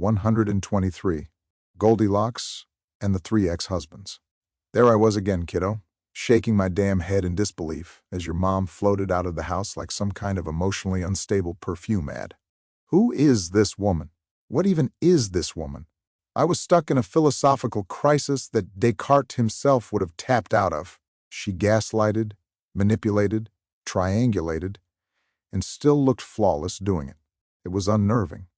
123. Goldilocks and the 3 ex-husbands. There I was again, kiddo, shaking my damn head in disbelief as your mom floated out of the house like some kind of emotionally unstable perfume ad. Who is this woman? What even is this woman? I was stuck in a philosophical crisis that Descartes himself would have tapped out of. She gaslighted, manipulated, triangulated, and still looked flawless doing it. It was unnerving.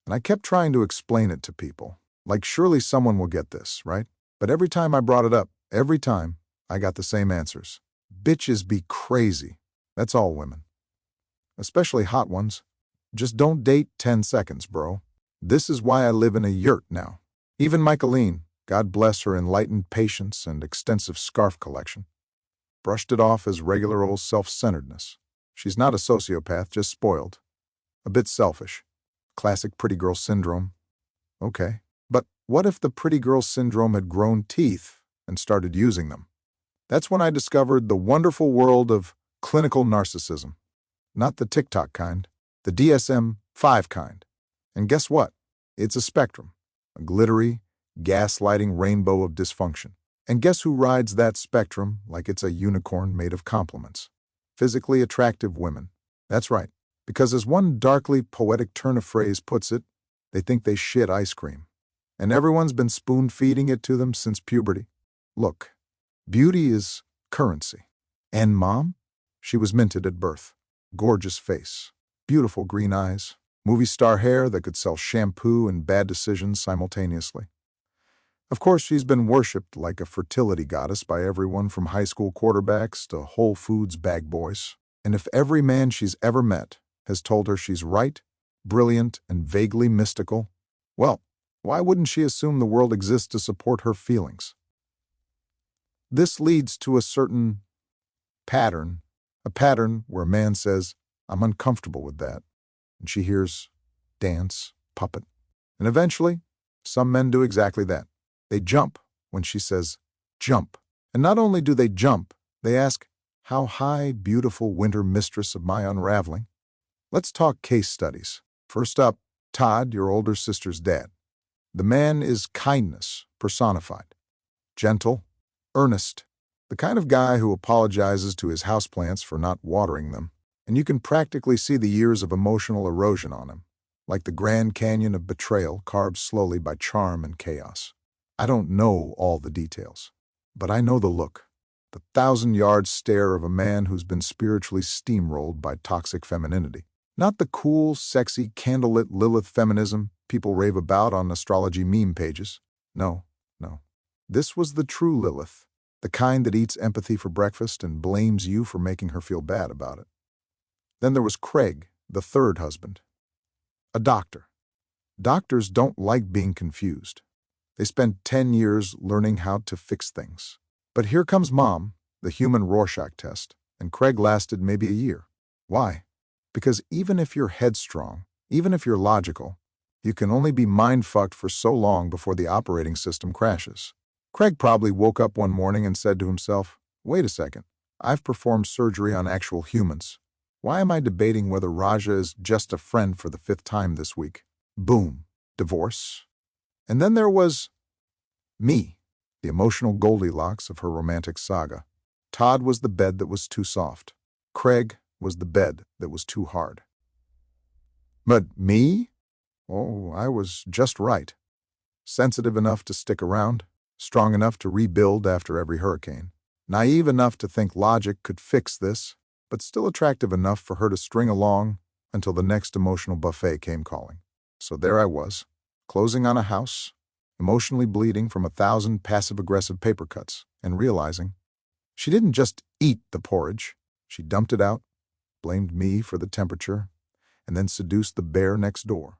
And I kept trying to explain it to people. Like, surely someone will get this, right? But every time I brought it up, every time, I got the same answers. Bitches be crazy. That's all women. Especially hot ones. Just don't date 10 seconds, bro. This is why I live in a yurt now. Even Michaeline, God bless her enlightened patience and extensive scarf collection, brushed it off as regular old self-centeredness. She's not a sociopath, just spoiled. A bit selfish. Classic pretty girl syndrome. Okay. But what if the pretty girl syndrome had grown teeth and started using them? That's when I discovered the wonderful world of clinical narcissism. Not the TikTok kind, the DSM-5 kind. And guess what? It's a spectrum, a glittery, gaslighting rainbow of dysfunction. And guess who rides that spectrum like it's a unicorn made of compliments? Physically attractive women. That's right, because as one darkly poetic turn of phrase puts it, they think they shit ice cream. And everyone's been spoon-feeding it to them since puberty. Look, beauty is currency. And Mom? She was minted at birth. Gorgeous face, beautiful green eyes, movie star hair that could sell shampoo and bad decisions simultaneously. Of course, she's been worshipped like a fertility goddess by everyone from high school quarterbacks to Whole Foods bag boys. And if every man she's ever met has told her she's right, brilliant, and vaguely mystical, well, why wouldn't she assume the world exists to support her feelings? This leads to a certain pattern, a pattern where a man says, "I'm uncomfortable with that," and she hears, "dance, puppet." And eventually, some men do exactly that. They jump when she says, "jump." And not only do they jump, they ask, "How high, beautiful winter mistress of my unraveling?" Let's talk case studies. First up, Todd, your older sister's dad. The man is kindness personified. Gentle, earnest, the kind of guy who apologizes to his houseplants for not watering them, and you can practically see the years of emotional erosion on him, like the Grand Canyon of betrayal carved slowly by charm and chaos. I don't know all the details, but I know the look, the 1,000-yard stare of a man who's been spiritually steamrolled by toxic femininity. Not the cool, sexy, candlelit Lilith feminism people rave about on astrology meme pages. No. This was the true Lilith, the kind that eats empathy for breakfast and blames you for making her feel bad about it. Then there was Craig, the third husband. A doctor. Doctors don't like being confused. They spent 10 years learning how to fix things. But here comes Mom, the human Rorschach test, and Craig lasted maybe a year. Why? Because even if you're headstrong, even if you're logical, you can only be mind-fucked for so long before the operating system crashes. Craig probably woke up one morning and said to himself, "Wait a second, I've performed surgery on actual humans. Why am I debating whether Raja is just a friend for the 5th time this week?" Boom. Divorce. And then there was me, the emotional Goldilocks of her romantic saga. Todd was the bed that was too soft. Craig was the bed that was too hard. But me? Oh, I was just right. Sensitive enough to stick around, strong enough to rebuild after every hurricane, naive enough to think logic could fix this, but still attractive enough for her to string along until the next emotional buffet came calling. So there I was, closing on a house, emotionally bleeding from 1,000 passive-aggressive paper cuts, and realizing she didn't just eat the porridge, she dumped it out, blamed me for the temperature, and then seduced the bear next door.